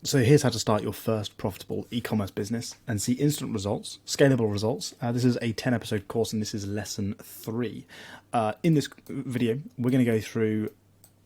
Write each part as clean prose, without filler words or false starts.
So here's how to start your first profitable e-commerce business and see instant results, scalable results. This is a 10 episode course and this is lesson 3. In this video, we're going to go through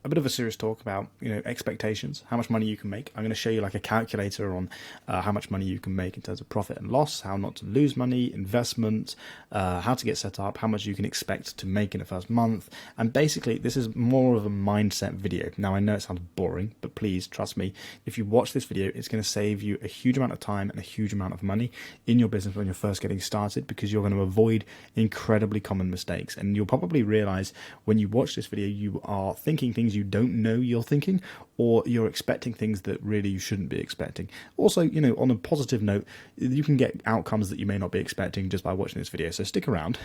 a bit of a serious talk about, expectations, how much money you can make. I'm going to show you like a calculator on how much money you can make in terms of profit and loss, how not to lose money, investment, how to get set up, how much you can expect to make in the first month. And basically, this is more of a mindset video. Now, I know it sounds boring, but please trust me. If you watch this video, it's going to save you a huge amount of time and a huge amount of money in your business when you're first getting started, because you're going to avoid incredibly common mistakes. And you'll probably realize when you watch this video, you are thinking things you don't know you're thinking, or you're expecting things that really you shouldn't be expecting. Also, on a positive note, you can get outcomes that you may not be expecting just by watching this video. So stick around.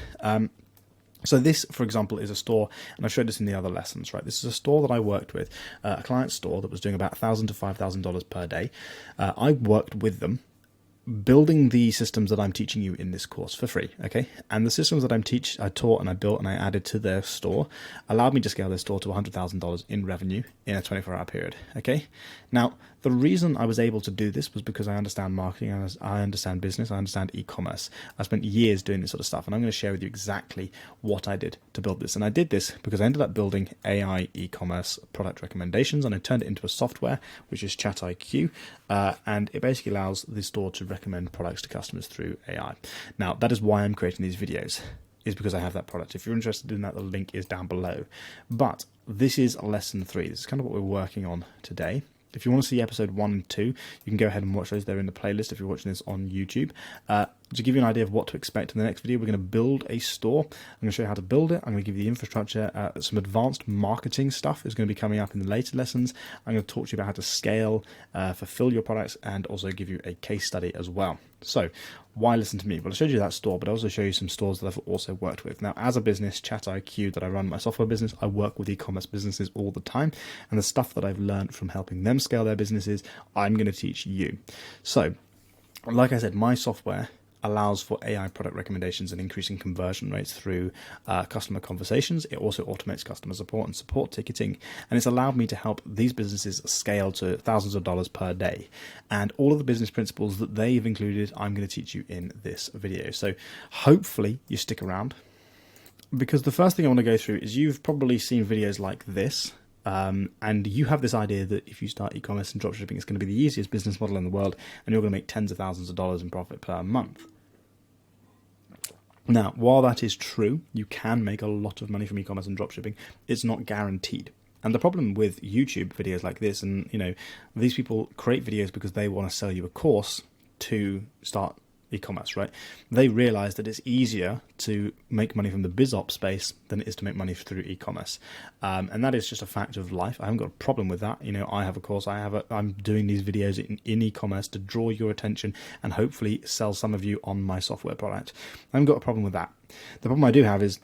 So this, for example, is a store, and I showed this in the other lessons, right? This is a store that I worked with, a client store that was doing about $1,000 to $5,000 per day. I worked with them, building the systems that I'm teaching you in this course for free, okay? And the systems that I taught and I built and I added to their store allowed me to scale their store to $100,000 in revenue in a 24-hour period, okay? Now, the reason I was able to do this was because I understand marketing, I understand business, I understand e-commerce. I spent years doing this sort of stuff, and I'm going to share with you exactly what I did to build this. And I did this because I ended up building AI e-commerce product recommendations, and I turned it into a software, which is ChatIQ, and it basically allows the store to recommend products to customers through AI. Now, that is why I'm creating these videos, is because I have that product. If you're interested in that, the link is down below. But this is lesson 3. This is kind of what we're working on today. If you want to see episode 1 and 2, you can go ahead and watch those. They're in the playlist if you're watching this on YouTube. To give you an idea of what to expect in the next video, we're going to build a store. I'm going to show you how to build it. I'm going to give you the infrastructure. Some advanced marketing stuff is going to be coming up in the later lessons. I'm going to talk to you about how to scale, fulfill your products, and also give you a case study as well. So why listen to me? Well, I showed you that store, but I also show you some stores that I've also worked with. Now, as a business, ChatIQ, that I run my software business, I work with e-commerce businesses all the time. And the stuff that I've learned from helping them scale their businesses, I'm going to teach you. So, like I said, my software allows for AI product recommendations and increasing conversion rates through customer conversations. It also automates customer support and support ticketing, and it's allowed me to help these businesses scale to thousands of dollars per day. And all of the business principles that they've included, I'm going to teach you in this video. So hopefully you stick around, because the first thing I want to go through is you've probably seen videos like this. And you have this idea that if you start e-commerce and dropshipping, it's going to be the easiest business model in the world, and you're going to make tens of thousands of dollars in profit per month. Now, while that is true, you can make a lot of money from e-commerce and dropshipping. It's not guaranteed. And the problem with YouTube videos like this, and these people create videos because they want to sell you a course to start e-commerce, right? They realize that it's easier to make money from the biz op space than it is to make money through e-commerce. And that is just a fact of life. I haven't got a problem with that. I have a course, I'm doing these videos in e-commerce to draw your attention and hopefully sell some of you on my software product. I haven't got a problem with that. The problem I do have is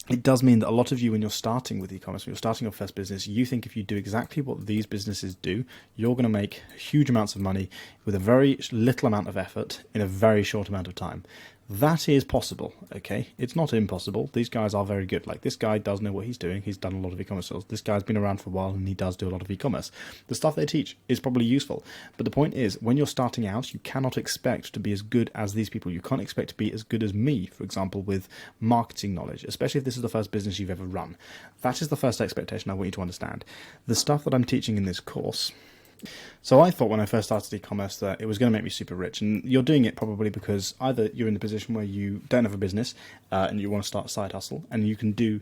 it does mean that a lot of you, when you're starting with e-commerce, when you're starting your first business, you think if you do exactly what these businesses do, you're going to make huge amounts of money with a very little amount of effort in a very short amount of time. That is possible, okay? It's not impossible. These guys are very good. Like, this guy does know what he's doing. He's done a lot of e-commerce sales. This guy's been around for a while, and he does do a lot of e-commerce. The stuff they teach is probably useful. But the point is, when you're starting out, you cannot expect to be as good as these people. You can't expect to be as good as me, for example, with marketing knowledge, especially if this is the first business you've ever run. That is the first expectation I want you to understand. The stuff that I'm teaching in this course. So I thought when I first started e-commerce that it was going to make me super rich, and you're doing it probably because either you're in the position where you don't have a business and you want to start a side hustle, and you can do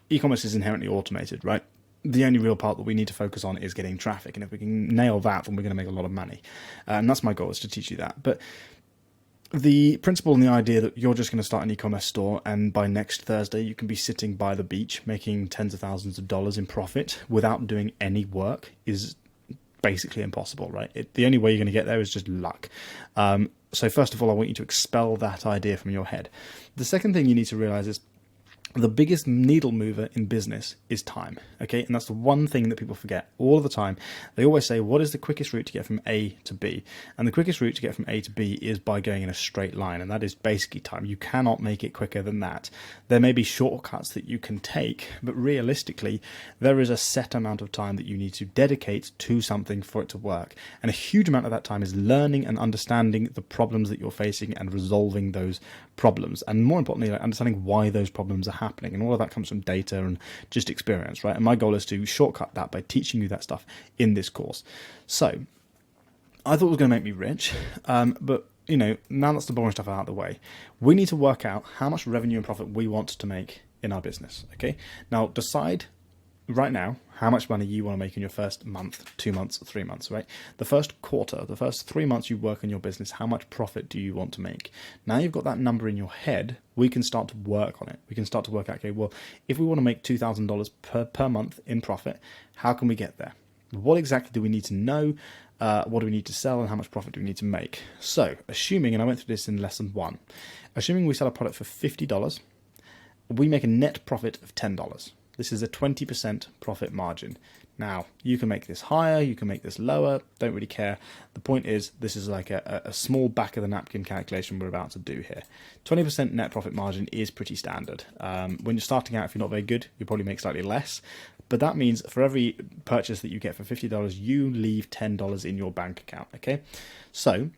e-commerce is inherently automated, right? The only real part that we need to focus on is getting traffic, and if we can nail that, then we're going to make a lot of money. And that's my goal, is to teach you that. But the principle and the idea that you're just going to start an e-commerce store and by next Thursday you can be sitting by the beach making tens of thousands of dollars in profit without doing any work is basically impossible, right? The only way you're going to get there is just luck. So first of all, I want you to expel that idea from your head. The second thing you need to realize is The biggest needle mover in business is time, okay? And that's the one thing that people forget all of the time. They always say, what is the quickest route to get from A to B? And the quickest route to get from A to B is by going in a straight line, and that is basically time. You cannot make it quicker than that. There may be shortcuts that you can take, but realistically, there is a set amount of time that you need to dedicate to something for it to work. And a huge amount of that time is learning and understanding the problems that you're facing and resolving those problems. And more importantly, like understanding why those problems are happening. And all of that comes from data and just experience, right? And my goal is to shortcut that by teaching you that stuff in this course. So I thought it was going to make me rich, but you know, now that's the boring stuff out of the way, we need to work out how much revenue and profit we want to make in our business. Okay, now decide right now how much money you want to make in your first month, 2 months, 3 months, right? The first quarter, the first 3 months you work in your business, how much profit do you want to make? Now you've got that number in your head, we can start to work on it. We can start to work out, okay, well, if we want to make $2,000 per month in profit, how can we get there? What exactly do we need to know? What do we need to sell, and how much profit do we need to make? So assuming, and I went through this in lesson 1, assuming we sell a product for $50, we make a net profit of $10. This is a 20% profit margin. Now, you can make this higher, you can make this lower, don't really care. The point is, this is like a small back of the napkin calculation we're about to do here. 20% net profit margin is pretty standard. When you're starting out, if you're not very good, you probably make slightly less. But that means for every purchase that you get for $50, you leave $10 in your bank account, okay? So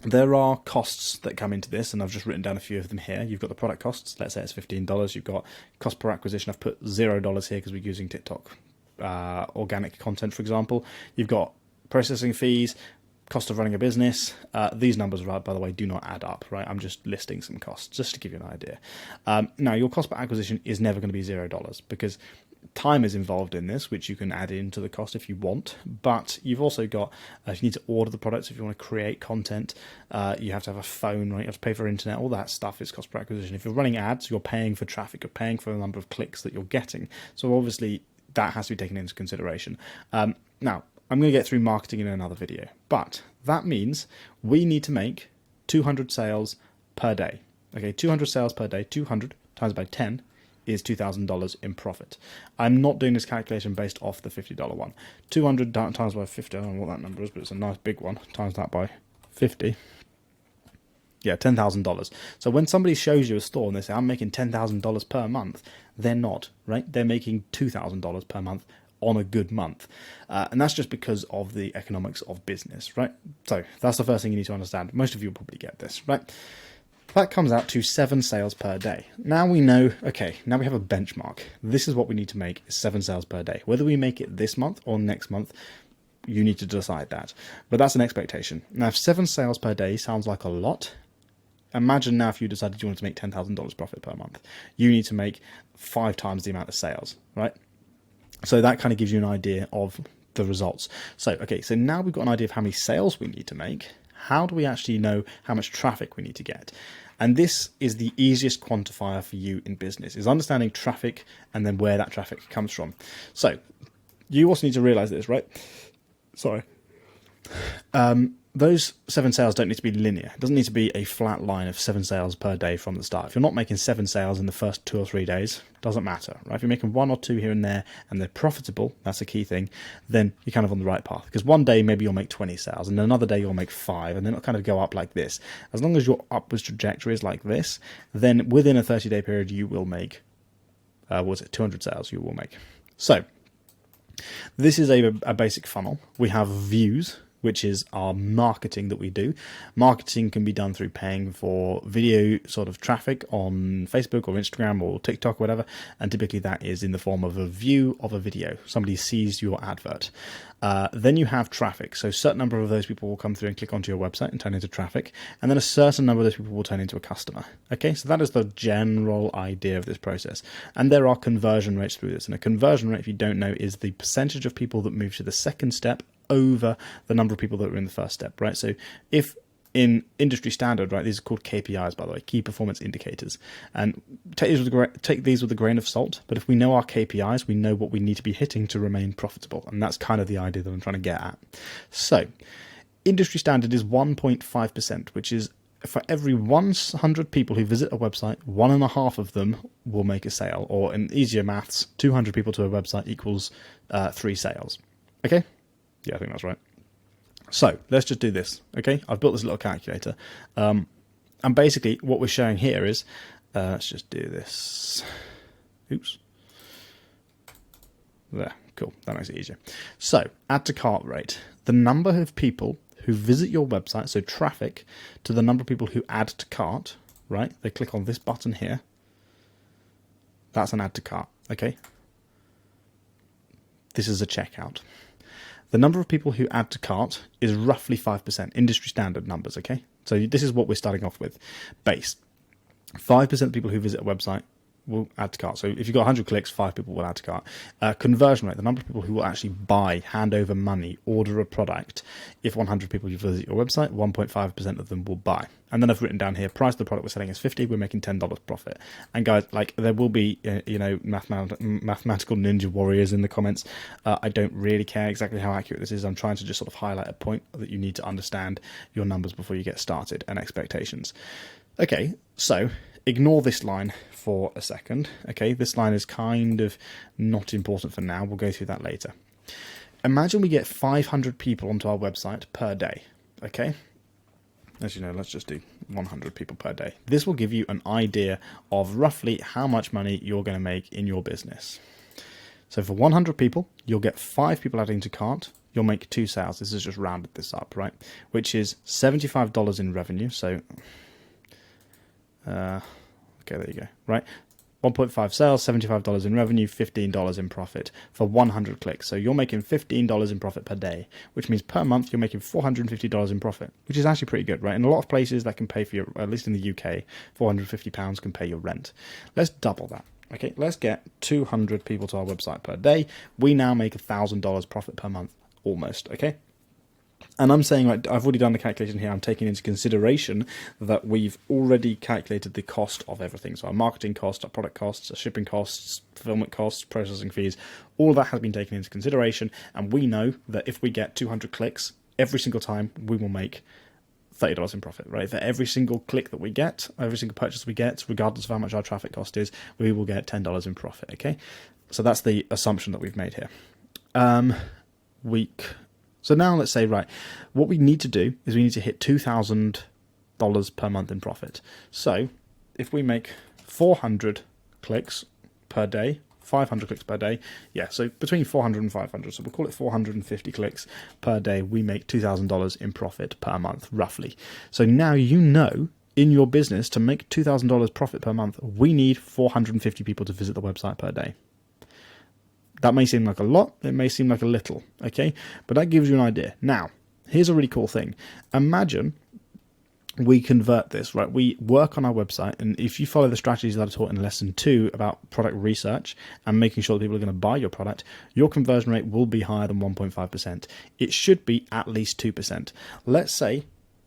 there are costs that come into this, and I've just written down a few of them here. You've got the product costs, let's say it's $15. You've got cost per acquisition, I've put $0 here because we're using TikTok organic content, for example. You've got processing fees, cost of running a business. These numbers, by the way, do not add up, right? I'm just listing some costs just to give you an idea. Now, your cost per acquisition is never going to be $0 because time is involved in this, which you can add into the cost if you want, but you've also got, if you need to order the products, if you want to create content, you have to have a phone, right? You have to pay for internet, all that stuff is cost per acquisition. If you're running ads, you're paying for traffic, you're paying for the number of clicks that you're getting. So obviously that has to be taken into consideration. Now, I'm going to get through marketing in another video, but that means we need to make 200 sales per day. Okay, 200 sales per day, 200 times by 10 is $2,000 in profit. I'm not doing this calculation based off the $50 one. 200 times by 50, I don't know what that number is, but it's a nice big one, times that by 50. Yeah, $10,000. So when somebody shows you a store and they say, I'm making $10,000 per month, they're not, right? They're making $2,000 per month on a good month. And that's just because of the economics of business, right? So that's the first thing you need to understand. Most of you will probably get this, right? That comes out to 7 sales per day. Now we know, okay, now we have a benchmark. This is what we need to make, is 7 sales per day. Whether we make it this month or next month, you need to decide that. But that's an expectation. Now, if 7 sales per day sounds like a lot, imagine now if you decided you wanted to make $10,000 profit per month. You need to make 5 times the amount of sales, right? So that kind of gives you an idea of the results. So, okay, so now we've got an idea of how many sales we need to make. How do we actually know how much traffic we need to get? And this is the easiest quantifier for you in business, is understanding traffic and then where that traffic comes from. So you also need to realize this, right? Sorry. Those 7 sales don't need to be linear. It doesn't need to be a flat line of 7 sales per day from the start. If you're not making 7 sales in the first 2 or 3 days, it doesn't matter, right? If you're making 1 or 2 here and there and they're profitable, that's a key thing, then you're kind of on the right path. Because one day maybe you'll make 20 sales and another day you'll make 5, and then it'll kind of go up like this. As long as your upwards trajectory is like this, then within a 30-day period you will make, 200 sales you will make. So this is a basic funnel. We have views, which is our marketing that we do. Marketing can be done through paying for video sort of traffic on Facebook or Instagram or TikTok or whatever, and typically that is in the form of a view of a video. Somebody sees your advert. Then you have traffic. So a certain number of those people will come through and click onto your website and turn into traffic, and then a certain number of those people will turn into a customer. Okay, so that is the general idea of this process. And there are conversion rates through this. And a conversion rate, if you don't know, is the percentage of people that move to the second step over the number of people that were in the first step, right? So if in industry standard, right, these are called KPIs, by the way, key performance indicators, and take these with a grain of salt, but if we know our KPIs, we know what we need to be hitting to remain profitable, and that's kind of the idea that I'm trying to get at. So industry standard is 1.5%, which is for every 100 people who visit a website, 1.5 of them will make a sale. Or in easier maths, 200 people to a website equals 3 sales. Okay? Yeah, I think that's right. So let's just do this. Okay? I've built this little calculator. And basically what we're showing here is, let's just do this. Oops. There, cool. That makes it easier. So, add to cart rate. The number of people who visit your website, so traffic, to the number of people who add to cart, right? They click on this button here. That's an add to cart, okay? This is a checkout. The number of people who add to cart is roughly 5%, industry standard numbers, okay? So this is what we're starting off with. Base. 5% of people who visit a website will add to cart. So if you've got 100 clicks, 5 people will add to cart. Conversion rate, the number of people who will actually buy, hand over money, order a product. If 100 people visit your website, 1.5% of them will buy. And then I've written down here, price of the product we're selling is $50, we're making $10 profit. And guys, like, there will be, mathematical ninja warriors in the comments. I don't really care exactly how accurate this is. I'm trying to just sort of highlight a point that you need to understand your numbers before you get started and expectations. Okay, so ignore this line for a second. Okay, this line is kind of not important for now. We'll go through that later. Imagine we get 500 people onto our website per day. Okay, as you know, let's just do 100 people per day. This will give you an idea of roughly how much money you're going to make in your business. So for 100 people, you'll get 5 people adding to cart. You'll make 2 sales. This has just rounded this up, right? Which is $75 in revenue. So okay, there you go, right? 1.5 sales, $75 in revenue, $15 in profit for 100 clicks. So you're making $15 in profit per day, which means per month you're making $450 in profit, which is actually pretty good, right? In a lot of places that can pay for your, at least in the UK, £450 can pay your rent. Let's double that. Okay, let's get 200 people to our website per day. We now make $1,000 profit per month, almost, okay? And I'm saying, right, I've already done the calculation here. I'm taking into consideration that we've already calculated the cost of everything. So our marketing costs, our product costs, our shipping costs, fulfillment costs, processing fees, all of that has been taken into consideration. And we know that if we get 200 clicks every single time, we will make $30 in profit, right? For every single click that we get, every single purchase we get, regardless of how much our traffic cost is, we will get $10 in profit, okay? So that's the assumption that we've made here. So now let's say, right, what we need to do is we need to hit $2,000 per month in profit. So if we make 400 clicks per day, 500 clicks per day, yeah, so between 400 and 500, so we'll call it 450 clicks per day, we make $2,000 in profit per month, roughly. So now you know in your business to make $2,000 profit per month, we need 450 people to visit the website per day. That may seem like a lot, it may seem like a little, okay? But that gives you an idea. Now, here's a really cool thing. Imagine we convert this, right? We work on our website, and if you follow the strategies that I taught in lesson 2 about product research and making sure that people are going to buy your product, your conversion rate will be higher than 1.5%. It should be at least 2%. Let's say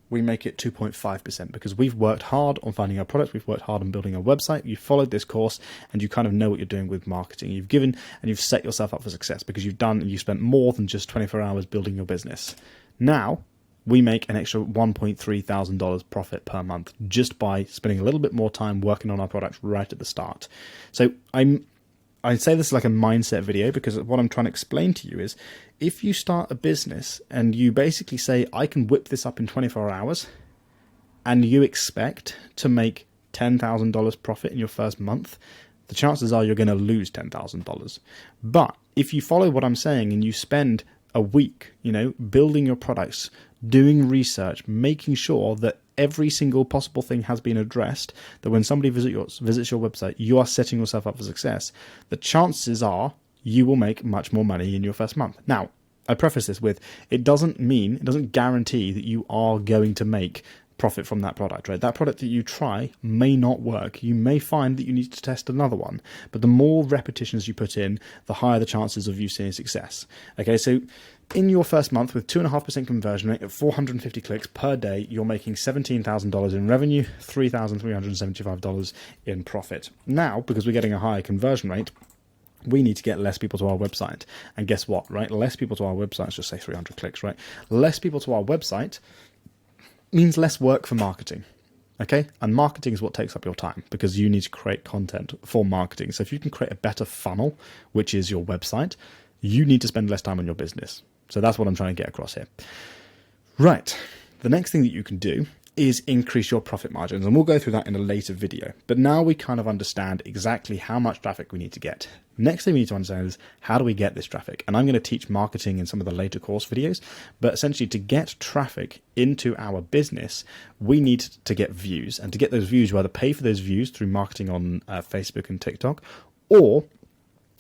we make it 2.5% because we've worked hard on finding our products, we've worked hard on building our website, you followed this course, and you kind of know what you're doing with marketing. You've given and you've set yourself up for success because you spent more than just 24 hours building your business. Now, we make an extra $1.3 thousand profit per month just by spending a little bit more time working on our products right at the start. So I say this like a mindset video because what I'm trying to explain to you is if you start a business and you basically say, I can whip this up in 24 hours and you expect to make $10,000 profit in your first month, the chances are you're going to lose $10,000. But if you follow what I'm saying and you spend a week, building your products, doing research, making sure that every single possible thing has been addressed, that when somebody visits your website, you are setting yourself up for success, the chances are you will make much more money in your first month. Now, I preface this with, it doesn't guarantee that you are going to make profit from that product, right? That product that you try may not work. You may find that you need to test another one, but the more repetitions you put in, the higher the chances of you seeing success. Okay, so in your first month with 2.5% conversion rate at 450 clicks per day, you're making $17,000 in revenue, $3,375 in profit. Now, because we're getting a higher conversion rate, we need to get less people to our website. And guess what, right? Less people to our website, let's just say 300 clicks, right? Less people to our website means less work for marketing. Okay, and marketing is what takes up your time because you need to create content for marketing. So if you can create a better funnel, which is your website, you need to spend less time on your business. So that's what I'm trying to get across here. Right, the next thing that you can do is increase your profit margins, and we'll go through that in a later video. But now we kind of understand exactly how much traffic we need to get. Next thing we need to understand is how do we get this traffic? And I'm going to teach marketing in some of the later course videos, but essentially to get traffic into our business, we need to get views, and to get those views, you either pay for those views through marketing on Facebook and TikTok, or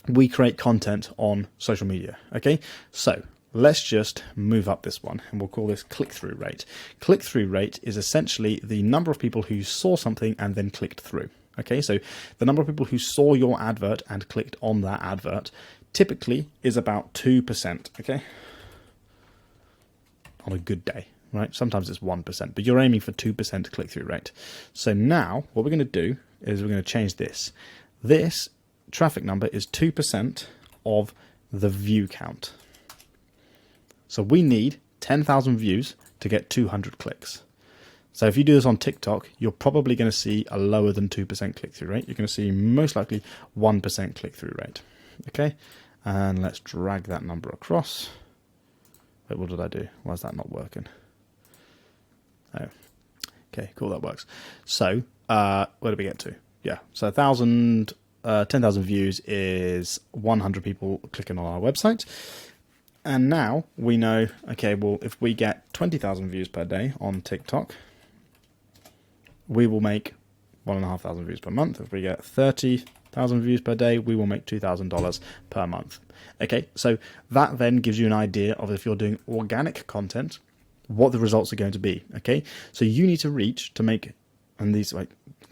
we create content on social media. Okay, so let's just move up this one and we'll call this click-through rate. Click-through rate is essentially the number of people who saw something and then clicked through. Okay, so the number of people who saw your advert and clicked on that advert typically is about 2%, okay? On a good day, right? Sometimes it's 1%, but you're aiming for 2% click-through rate. So now what we're going to do is we're going to change this. This traffic number is 2% of the view count. So we need 10,000 views to get 200 clicks. So if you do this on TikTok, you're probably going to see a lower than 2% click-through rate. You're going to see most likely 1% click-through rate. Okay, and let's drag that number across. Wait, what did I do? Why is that not working? Oh, okay, cool, that works. So where did we get to? Yeah, so 10,000 views is 100 people clicking on our website. And now we know, okay, well, if we get 20,000 views per day on TikTok, we will make 1,500 views per month. If we get 30,000 views per day, we will make $2,000 per month. Okay, so that then gives you an idea of, if you're doing organic content, what the results are going to be. Okay, so you need to reach to make, and these, like,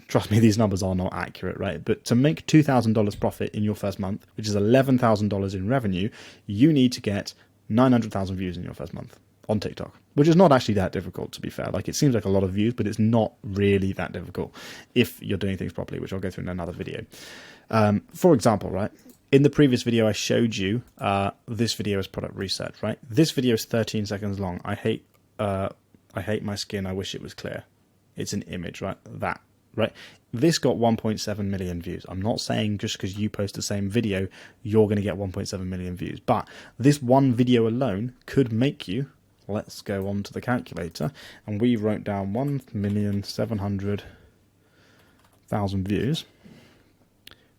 trust me, these numbers are not accurate, right? But to make $2,000 profit in your first month, which is $11,000 in revenue, you need to get 900,000 views in your first month on TikTok, which is not actually that difficult, to be fair. Like, it seems like a lot of views, but it's not really that difficult if you're doing things properly, which I'll go through in another video. For example, right, in the previous video, I showed you this video is product research, right? This video is 13 seconds long. I hate my skin. I wish it was clear. It's an image, right? That. Right, this got 1.7 million views. I'm not saying just because you post the same video, you're going to get 1.7 million views. But this one video alone could make you, let's go on to the calculator, and we wrote down 1,700,000 views.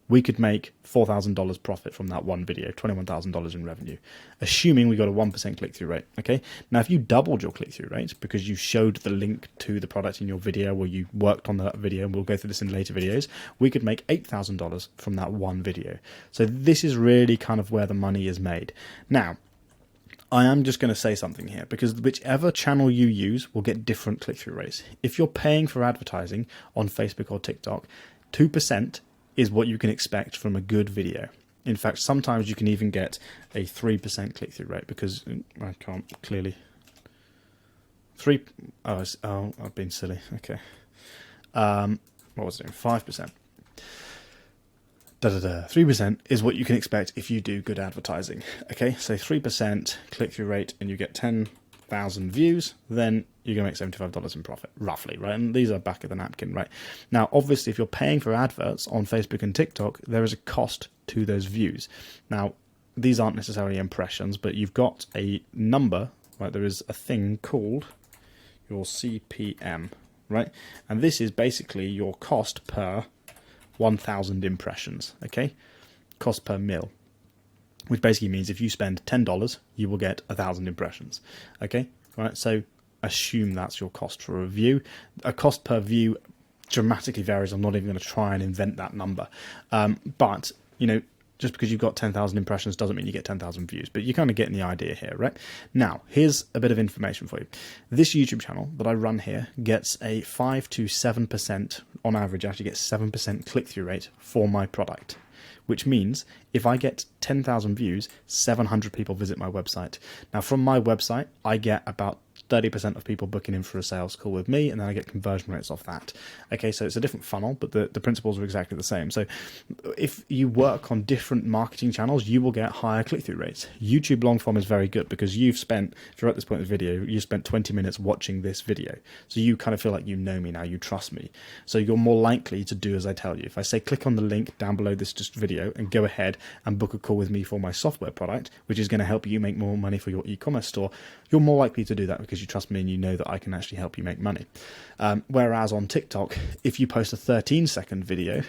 We could make $4,000 profit from that one video, $21,000 in revenue, assuming we got a 1% click-through rate. Okay. Now, if you doubled your click-through rate because you showed the link to the product in your video, or you worked on that video, and we'll go through this in later videos, we could make $8,000 from that one video. So this is really kind of where the money is made. Now, I am just going to say something here, because whichever channel you use will get different click-through rates. If you're paying for advertising on Facebook or TikTok, 2% is what you can expect from a good video. In fact, sometimes you can even get a 3% click-through rate, because I can't clearly. I've been silly. Okay. What was it? 5%. 3% is what you can expect if you do good advertising. Okay, so 3% click-through rate, and you get 10,000 views, then you're going to make $75 in profit, roughly, right? And these are back of the napkin, right? Now, obviously, if you're paying for adverts on Facebook and TikTok, there is a cost to those views. Now, these aren't necessarily impressions, but you've got a number, right? There is a thing called your CPM, right? And this is basically your cost per 1,000 impressions, okay? Cost per mil, which basically means if you spend $10, you will get 1,000 impressions, okay? All right, so assume that's your cost for a view. A cost per view dramatically varies. I'm not even going to try and invent that number. But, you know, just because you've got 10,000 impressions doesn't mean you get 10,000 views, but you're kind of getting the idea here, right? Now, here's a bit of information for you. This YouTube channel that I run here gets a 5 to 7%, on average, actually gets 7% click-through rate for my product, which means if I get 10,000 views, 700 people visit my website. Now, from my website, I get about 30% of people booking in for a sales call with me, and then I get conversion rates off that. Okay, so it's a different funnel, but the principles are exactly the same. So if you work on different marketing channels, you will get higher click-through rates. YouTube long form is very good because you've spent, if you're at this point in the video, you spent 20 minutes watching this video. So you kind of feel like you know me now, you trust me. So you're more likely to do as I tell you. If I say click on the link down below this just video and go ahead and book a call with me for my software product, which is going to help you make more money for your e-commerce store, you're more likely to do that because you trust me and you know that I can actually help you make money. Whereas on TikTok, if you post a 13-second video,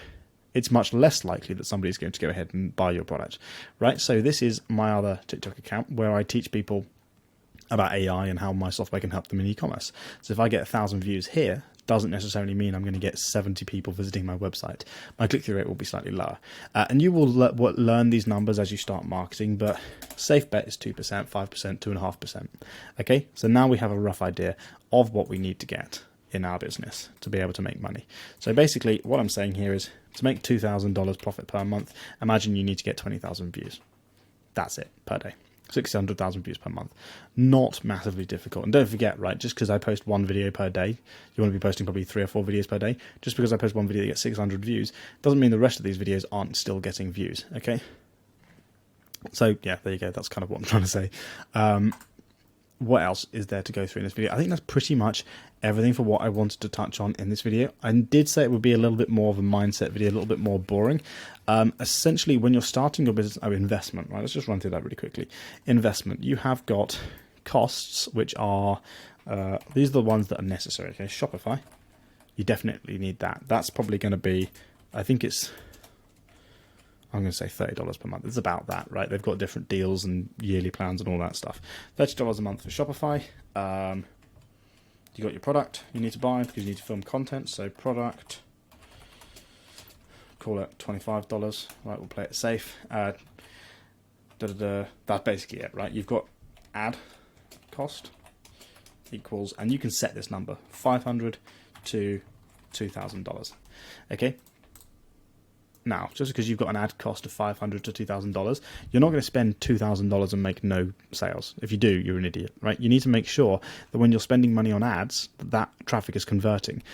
it's much less likely that somebody's going to go ahead and buy your product, right? So this is my other TikTok account where I teach people about AI and how my software can help them in e-commerce. So if I get 1,000 views here, doesn't necessarily mean I'm going to get 70 people visiting my website. My click-through rate will be slightly lower. And you will learn these numbers as you start marketing, but safe bet is 2%, 5%, 2.5%. Okay, so now we have a rough idea of what we need to get in our business to be able to make money. So basically what I'm saying here is to make $2,000 profit per month, imagine you need to get 20,000 views. That's it per day. 600,000 views per month. Not massively difficult. And don't forget, right, just because I post one video per day, you want to be posting probably 3 or 4 videos per day. Just because I post one video that gets 600 views doesn't mean the rest of these videos aren't still getting views, okay? So yeah, there you go. That's kind of what I'm trying to say. What else is there to go through in this video? I think that's pretty much everything for what I wanted to touch on in this video. I did say it would be a little bit more of a mindset video, a little bit more boring. Essentially, when you're starting your business, investment, right? Let's just run through that really quickly. Investment, you have got costs, which are, these are the ones that are necessary. Okay, Shopify, you definitely need that. That's probably going to be, I think it's, I'm going to say $30 per month. It's about that, right? They've got different deals and yearly plans and all that stuff. $30 a month for Shopify. You got your product you need to buy because you need to film content. So product, call it $25. Right, we'll play it safe. That's basically it, right? You've got ad cost equals, and you can set this number, $500 to $2,000. Okay. Now, just because you've got an ad cost of $500 to $2,000, you're not going to spend $2,000 and make no sales. If you do, you're an idiot, right? You need to make sure that when you're spending money on ads, that traffic is converting.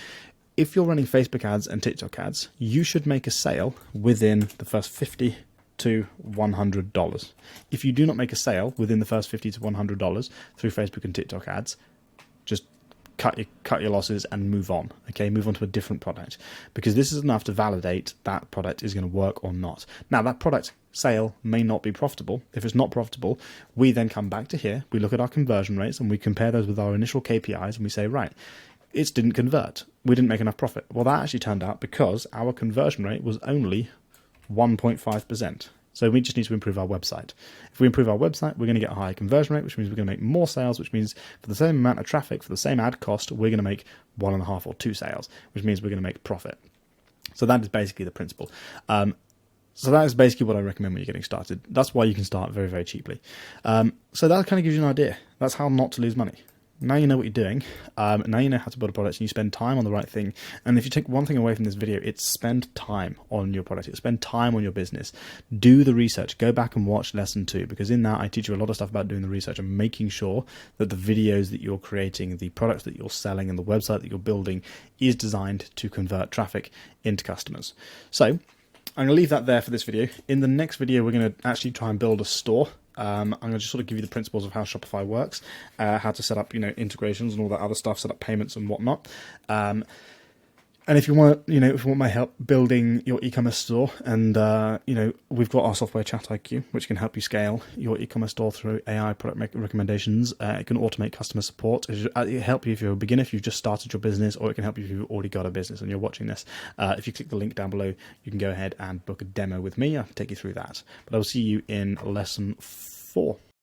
If you're running Facebook ads and TikTok ads, you should make a sale within the first $50 to $100. If you do not make a sale within the first $50 to $100 through Facebook and TikTok ads, just cut your losses and move on. Okay, move on to a different product, because this is enough to validate that product is going to work or not. Now, that product sale may not be profitable. If it's not profitable, we then come back to here, we look at our conversion rates and we compare those with our initial KPIs and we say, right, it didn't convert. We didn't make enough profit. Well, that actually turned out because our conversion rate was only 1.5%. So we just need to improve our website. If we improve our website, we're going to get a higher conversion rate, which means we're going to make more sales, which means for the same amount of traffic, for the same ad cost, we're going to make 1.5 or 2 sales, which means we're going to make profit. So that is basically the principle. So that is basically what I recommend when you're getting started. That's why you can start very, very cheaply. So that kind of gives you an idea. That's how not to lose money. Now you know what you're doing. Now you know how to build a product and you spend time on the right thing. And if you take one thing away from this video, it's spend time on your product. It's spend time on your business. Do the research. Go back and watch lesson 2, because in that I teach you a lot of stuff about doing the research and making sure that the videos that you're creating, the products that you're selling, and the website that you're building is designed to convert traffic into customers. So I'm going to leave that there for this video. In the next video, we're going to actually try and build a store. I'm going to just sort of give you the principles of how Shopify works, how to set up, integrations and all that other stuff, set up payments and whatnot. And if you want, if you want my help building your e-commerce store, and we've got our software Chat IQ, which can help you scale your e-commerce store through AI product recommendations. It can automate customer support. It can help you if you're a beginner, if you've just started your business, or it can help you if you've already got a business and you're watching this. If you click the link down below, you can go ahead and book a demo with me. I can take you through that. But I will see you in lesson 4.